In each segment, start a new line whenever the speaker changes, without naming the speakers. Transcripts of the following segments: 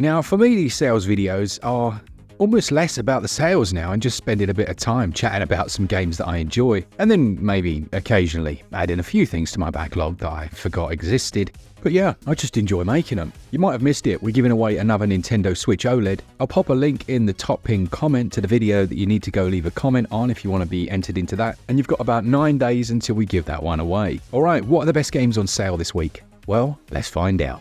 Now, for me, these sales videos are almost less about the sales now and just spending a bit of time chatting about some games that I enjoy, and then maybe occasionally add in a few things to my backlog that I forgot existed. But yeah, I just enjoy making them. You might have missed it, we're giving away another Nintendo Switch OLED. I'll pop a link in the top pinned comment to the video that you need to go leave a comment on if you want to be entered into that, and you've got about 9 days until we give that one away. Alright, what are the best games on sale this week? Well, let's find out.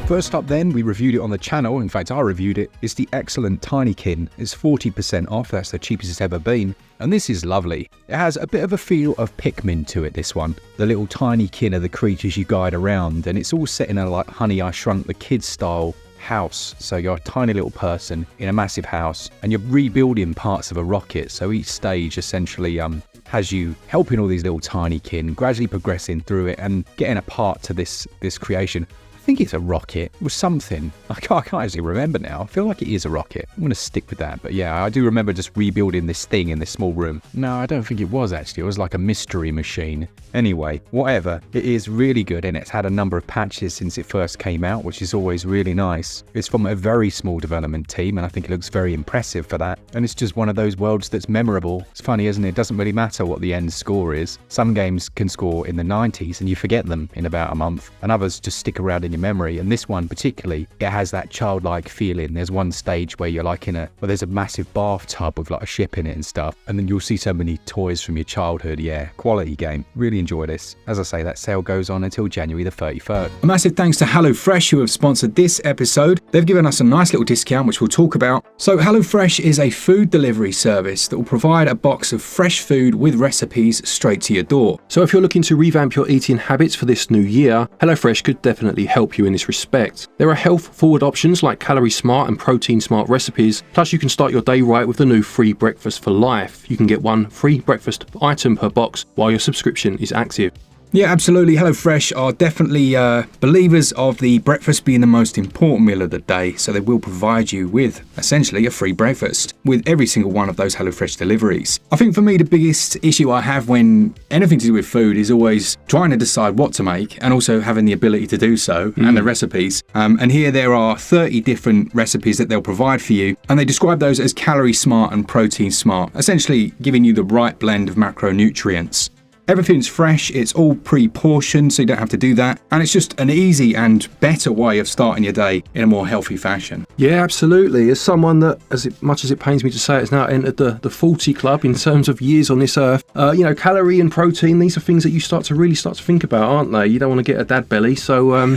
First up then, we reviewed it on the channel, in fact I reviewed it, it's the excellent Tinykin. It's 40% off, that's the cheapest it's ever been, and this is lovely. It has a bit of a feel of Pikmin to it, this one. The little tiny kin of the creatures you guide around, and it's all set in a like Honey, I Shrunk the Kids style house. So you're a tiny little person in a massive house, and you're rebuilding parts of a rocket, so each stage essentially has you helping all these little tiny kin, gradually progressing through it and getting a part to this creation. I think it's a rocket. It was something. I can't actually remember now. I feel like it is a rocket. I'm going to stick with that. But yeah, I do remember just rebuilding this thing in this small room. No, I don't think it was actually. It was like a mystery machine. Anyway, whatever. It is really good, and it's had a number of patches since it first came out, which is always really nice. It's from a very small development team, and I think it looks very impressive for that. And it's just one of those worlds that's memorable. It's funny, isn't it? It doesn't really matter what the end score is. Some games can score in the 90s and you forget them in about a month, and others just stick around in your memory. And this one particularly, it has that childlike feeling. There's one stage where you're like there's a massive bathtub with like a ship in it and stuff, and then you'll see so many toys from your childhood. Yeah, quality game. Really enjoy this. As I say, that sale goes on until January the 31st. A massive thanks to HelloFresh who have sponsored this episode. They've given us a nice little discount which we'll talk about. So HelloFresh is a food delivery service that will provide a box of fresh food with recipes straight to your door.
So if you're looking to revamp your eating habits for this new year, HelloFresh could definitely help you in this respect. There are health-forward options like Calorie Smart and Protein Smart recipes, plus you can start your day right with the new free breakfast for life. You can get one free breakfast item per box while your subscription is active.
Yeah, absolutely. HelloFresh are definitely believers of the breakfast being the most important meal of the day, so they will provide you with essentially a free breakfast with every single one of those HelloFresh deliveries. I think for me the biggest issue I have when anything to do with food is always trying to decide what to make and also having the ability to do so and the recipes. And here there are 30 different recipes that they'll provide for you, and they describe those as Calorie Smart and Protein Smart, essentially giving you the right blend of macronutrients. Everything's fresh, it's all pre-portioned, so you don't have to do that. And it's just an easy and better way of starting your day in a more healthy fashion.
Yeah, absolutely. As someone that, much as it pains me to say, has now entered the 40 club in terms of years on this earth, calorie and protein, these are things that you start to think about, aren't they? You don't want to get a dad belly. So,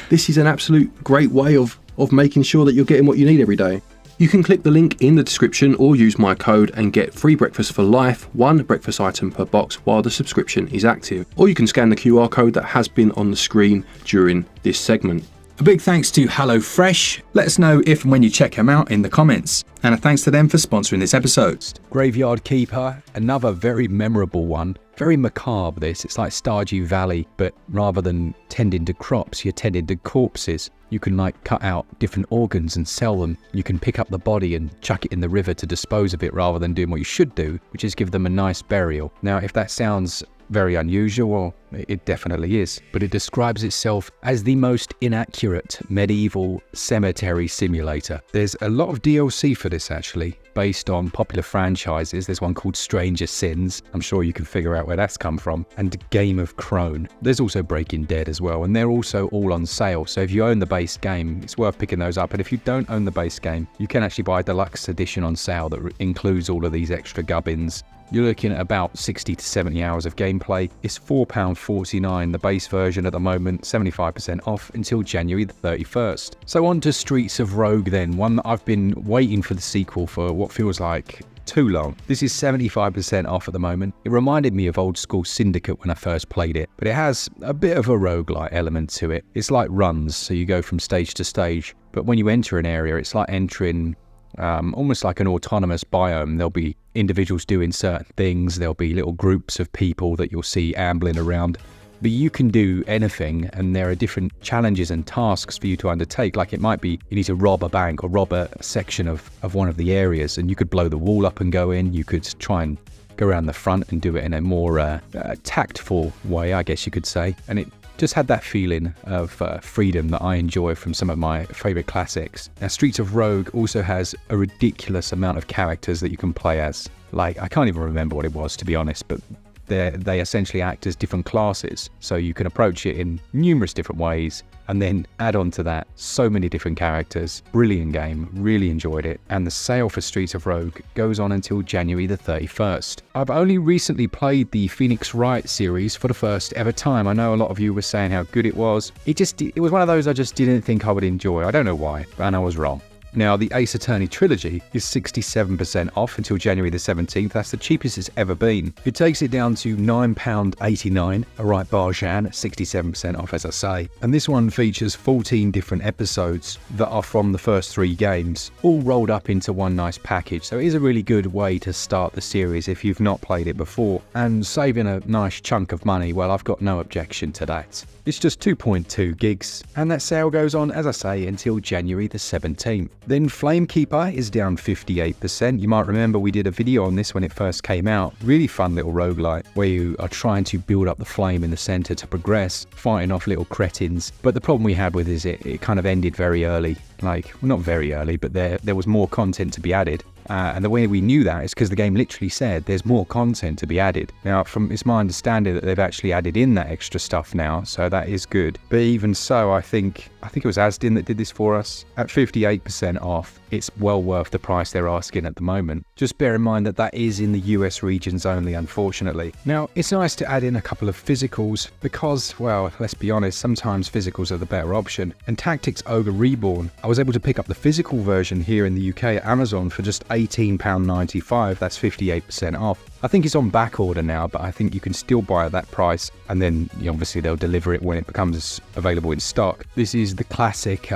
this is an absolute great way of making sure that you're getting what you need every day. You can click the link in the description or use my code and get free breakfast for life, one breakfast item per box while the subscription is active. Or you can scan the QR code that has been on the screen during this segment.
A big thanks to HelloFresh. Let us know if and when you check them out in the comments. And a thanks to them for sponsoring this episode. Graveyard Keeper, another very memorable one. Very macabre this. It's like Stardew Valley, but rather than tending to crops, you're tending to corpses. You can like cut out different organs and sell them. You can pick up the body and chuck it in the river to dispose of it rather than doing what you should do, which is give them a nice burial. Now, if that sounds very unusual, well, it definitely is, but it describes itself as the most inaccurate medieval cemetery simulator. There's a lot of DLC for this actually, based on popular franchises. There's one called Stranger Sins, I'm sure you can figure out where that's come from, and Game of Crone. There's also Breaking Dead as well, and they're also all on sale, so if you own the base game, it's worth picking those up. And if you don't own the base game, you can actually buy a deluxe edition on sale that includes all of these extra gubbins. You're looking at about 60 to 70 hours of gameplay. It's £4.49, the base version at the moment, 75% off until January the 31st. So on to Streets of Rogue then, one that I've been waiting for the sequel for what feels like too long. This is 75% off at the moment. It reminded me of old school Syndicate when I first played it, but it has a bit of a roguelike element to it. It's like runs, so you go from stage to stage, but when you enter an area, it's like entering almost like an autonomous biome. There'll be individuals doing certain things, there'll be little groups of people that you'll see ambling around, but you can do anything, and there are different challenges and tasks for you to undertake. Like it might be you need to rob a bank or rob a section of one of the areas, and you could blow the wall up and go in. You could try and go around the front and do it in a more tactful way, I guess you could say. And it just had that feeling of freedom that I enjoy from some of my favourite classics. Now, Streets of Rogue also has a ridiculous amount of characters that you can play as. Like, I can't even remember what it was, to be honest, but they essentially act as different classes. So you can approach it in numerous different ways and then add on to that so many different characters. Brilliant game, really enjoyed it. And the sale for Streets of Rogue goes on until January the 31st. I've only recently played the Phoenix Wright series for the first ever time. I know a lot of you were saying how good it was. It was one of those I just didn't think I would enjoy. I don't know why, and I was wrong. Now, the Ace Attorney trilogy is 67% off until January the 17th. That's the cheapest it's ever been. It takes it down to £9.89, a right bargain, 67% off, as I say. And this one features 14 different episodes that are from the first 3 games, all rolled up into one nice package. So it is a really good way to start the series if you've not played it before. And saving a nice chunk of money, well, I've got no objection to that. It's just 2.2 gigs, and that sale goes on, as I say, until January the 17th. Then Flamekeeper is down 58%. You might remember we did a video on this when it first came out. Really fun little roguelite where you are trying to build up the flame in the center to progress, fighting off little cretins. But the problem we had with it kind of ended very early. Like, well, not very early, but there was more content to be added. And the way we knew that is because the game literally said there's more content to be added. Now, it's my understanding that they've actually added in that extra stuff now, so that is good. But even so, I think it was Asdin that did this for us. At 58% off, it's well worth the price they're asking at the moment. Just bear in mind that that is in the US regions only, unfortunately. Now, it's nice to add in a couple of physicals because, well, let's be honest, sometimes physicals are the better option. And Tactics Ogre Reborn, I was able to pick up the physical version here in the UK at Amazon for just £18.95. That's 58% off. I think it's on back order now, but I think you can still buy at that price, and then obviously they'll deliver it when it becomes available in stock. This is the classic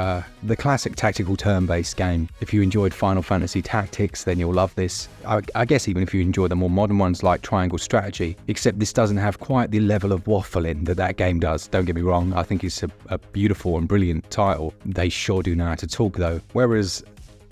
tactical turn-based game. If you enjoyed Final Fantasy Tactics, then you'll love this. I guess even if you enjoy the more modern ones like Triangle Strategy, except this doesn't have quite the level of waffling that game does. Don't get me wrong, I think it's a beautiful and brilliant title. They sure do know how to talk though. Whereas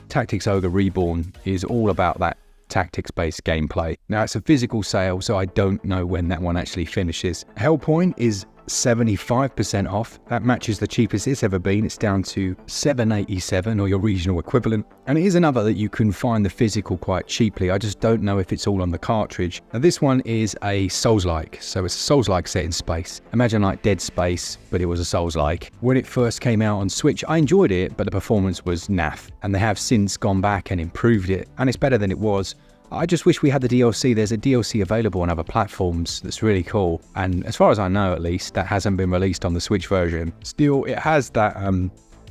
Tactics Ogre Reborn is all about that tactics-based gameplay. Now, it's a physical sale, so I don't know when that one actually finishes. Hellpoint is 75% off. That matches the cheapest it's ever been. It's down to $7.87 or your regional equivalent. And it is another that you can find the physical quite cheaply. I just don't know if it's all on the cartridge. Now, this one is a Souls-like. So it's a Souls-like set in space. Imagine like Dead Space, but it was a Souls-like. When it first came out on Switch, I enjoyed it, but the performance was naff. And they have since gone back and improved it. And it's better than it was. I just wish we had the DLC. There's a DLC available on other platforms that's really cool. And as far as I know, at least, that hasn't been released on the Switch version. Still, it has that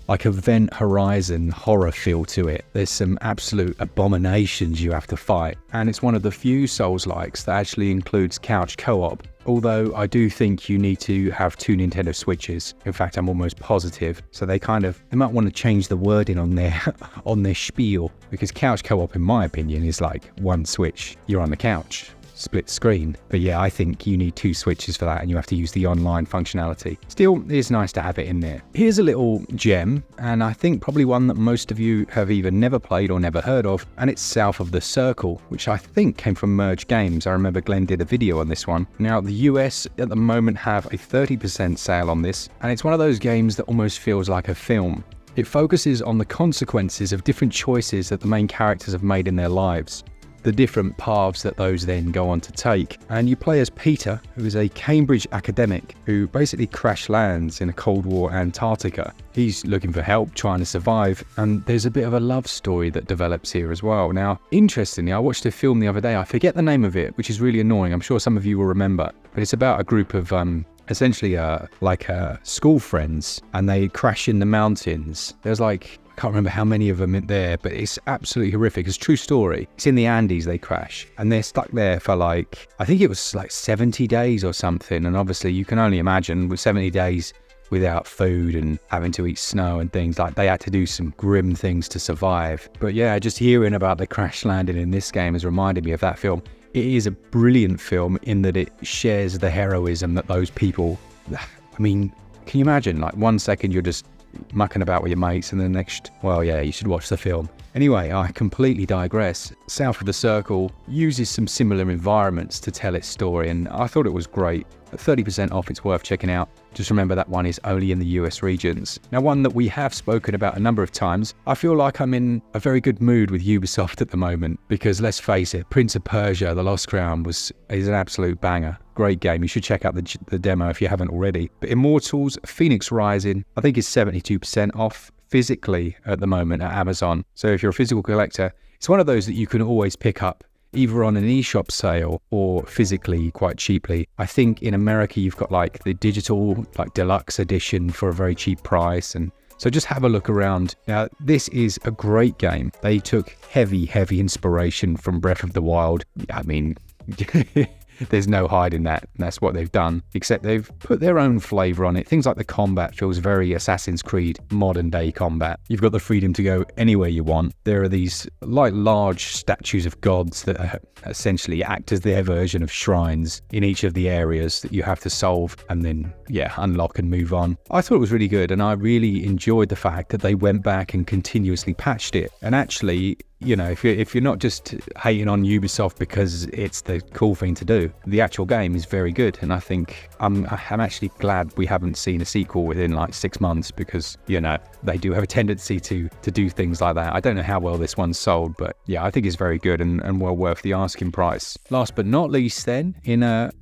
like Event Horizon horror feel to it. There's some absolute abominations you have to fight. And it's one of the few Souls-likes that actually includes couch co-op. Although I do think you need to have 2 Nintendo Switches. In fact, I'm almost positive. So they might want to change the wording on their spiel, because couch co-op, in my opinion, is like one Switch. You're on the couch. Split screen. But yeah, I think you need 2 Switches for that, and you have to use the online functionality. Still, it's nice to have it in there. Here's a little gem, and I think probably one that most of you have either never played or never heard of, and it's South of the Circle, which I think came from Merge Games. I remember Glen did a video on this one. Now, the US at the moment have a 30% sale on this, and it's one of those games that almost feels like a film. It focuses on the consequences of different choices that the main characters have made in their lives, the different paths that those then go on to take. And you play as Peter, who is a Cambridge academic who basically crash lands in a Cold War Antarctica. He's looking for help, trying to survive, and there's a bit of a love story that develops here as well. Now, interestingly, I watched a film the other day. I forget the name of it, which is really annoying. I'm sure some of you will remember, but it's about a group of essentially school friends, and they crash in the mountains. There's like, I can't remember how many of them in there, but it's absolutely horrific. It's a true story. It's in the Andes they crash, and they're stuck there for like, I think it was like 70 days or something. And obviously you can only imagine with 70 days without food and having to eat snow and things, like they had to do some grim things to survive. But yeah, just hearing about the crash landing in this game has reminded me of that film. It is a brilliant film in that it shares the heroism that those people, I mean, can you imagine like 1 second you're just mucking about with your mates, and the next, well, yeah, you should watch the film. Anyway, I completely digress. South of the Circle uses some similar environments to tell its story, and I thought it was great. At 30% off, it's worth checking out. Just remember that one is only in the US regions. Now, one that we have spoken about a number of times, I feel like I'm in a very good mood with Ubisoft at the moment, because let's face it, Prince of Persia, The Lost Crown is an absolute banger. Great game. You should check out the demo if you haven't already. But Immortals Phoenix Rising, I think is 72% off physically at the moment at Amazon. So if you're a physical collector, it's one of those that you can always pick up either on an eShop sale or physically quite cheaply. I think in America you've got like the digital like deluxe edition for a very cheap price, and so just have a look around. Now, this is a great game. They took heavy inspiration from Breath of the Wild. I mean, there's no hiding that. That's what they've done, except they've put their own flavor on it. Things like the combat feels very Assassin's Creed modern day combat. You've got the freedom to go anywhere you want. There are these like large statues of gods that essentially act as their version of shrines in each of the areas that you have to solve and then unlock and move on. I thought it was really good, and I really enjoyed the fact that they went back and continuously patched it. And actually, you know, if you're not just hating on Ubisoft because it's the cool thing to do, the actual game is very good. And I think I'm actually glad we haven't seen a sequel within like 6 months, because, you know, they do have a tendency to do things like that. I don't know how well this one's sold, but yeah, I think it's very good and well worth the asking price. Last but not least then, in a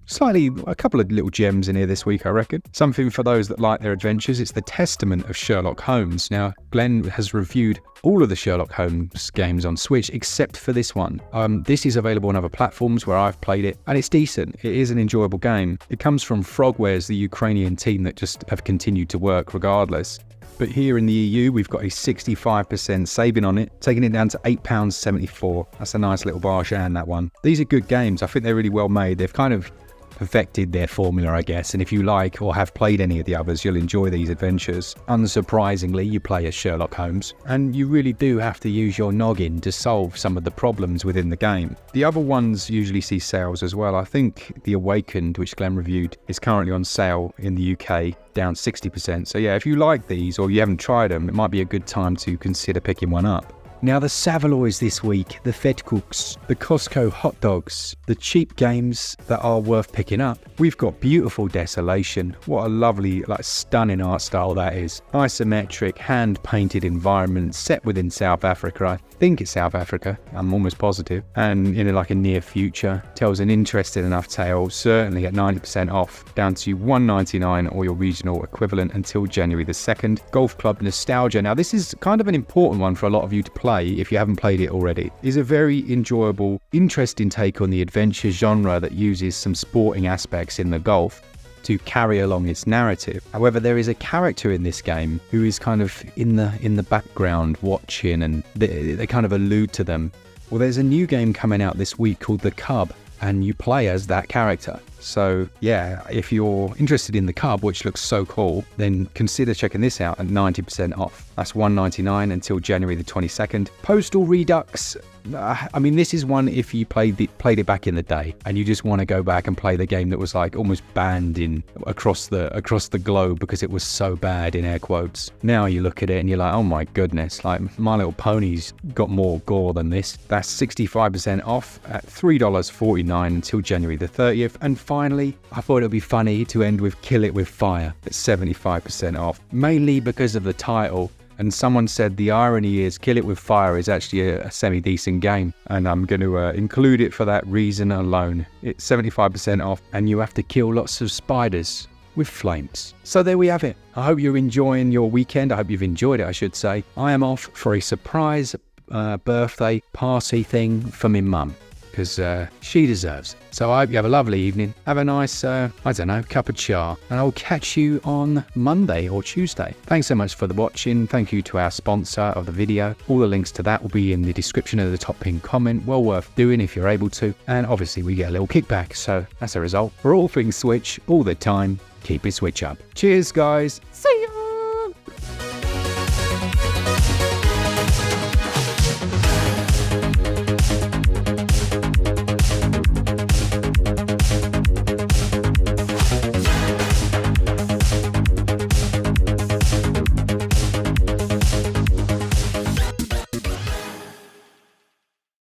couple of little gems in here this week, I reckon. Something for those that like their adventures. It's the Testament of Sherlock Holmes. Now, Glen has reviewed all of the Sherlock Holmes games on Switch except for this one. This is available on other platforms where I've played it, and it's decent. It is an enjoyable game. It comes from Frogwares, the Ukrainian team that just have continued to work regardless. But here in the EU, we've got a 65% saving on it, taking it down to £8.74. That's a nice little bargain, that one. These are good games. I think they're really well made. They've kind of perfected their formula, I guess, and if you like or have played any of the others, you'll enjoy these adventures. Unsurprisingly, you play as Sherlock Holmes, and you really do have to use your noggin to solve some of the problems within the game. The other ones usually see sales as well. I think The Awakened, which Glen reviewed, is currently on sale in the UK, down 60%. So yeah, if you like these or you haven't tried them, it might be a good time to consider picking one up. Now, the Savaloys this week, the Fed Cooks, the Costco hot dogs, the cheap games that are worth picking up. We've got Beautiful Desolation. What a lovely, like, stunning art style that is. Isometric, hand-painted environment set within South Africa. I think it's South Africa, I'm almost positive. And in like a near future, tells an interesting enough tale, certainly at 90% off, down to $1.99 or your regional equivalent until January the 2nd. Golf Club Nostalgia. Now, this is kind of an important one for a lot of you to play if you haven't played it already. It's a very enjoyable, interesting take on the adventure genre that uses some sporting aspects in the golf to carry along its narrative. However, there is a character in this game who is kind of in the background watching, and they kind of allude to them. Well, there's a new game coming out this week called The Cub, and you play as that character. So yeah, if you're interested in The Cub, which looks so cool, then consider checking this out at 90% off. That's $1.99 until January the 22nd. Postal Redux. I mean, this is one if you played it back in the day and you just want to go back and play the game that was like almost banned across the globe because it was so bad, in air quotes. Now you look at it and you're like, oh my goodness, like My Little Pony's got more gore than this. That's 65% off at $3.49 until January the 30th. And finally, I thought it would be funny to end with Kill It With Fire at 75% off, mainly because of the title. And someone said the irony is Kill It With Fire is actually a semi-decent game, and I'm going to include it for that reason alone. It's 75% off, and you have to kill lots of spiders with flames. So there we have it. I hope you're enjoying your weekend. I hope you've enjoyed it, I should say. I am off for a surprise birthday party thing for my mum, because she deserves it. So I hope you have a lovely evening. Have a nice, cup of cha. And I'll catch you on Monday or Tuesday. Thanks so much for the watching. Thank you to our sponsor of the video. All the links to that will be in the description of the top pinned comment. Well worth doing if you're able to. And obviously we get a little kickback. So that's a result. For all things Switch, all the time, keep it Switch up. Cheers, guys.
See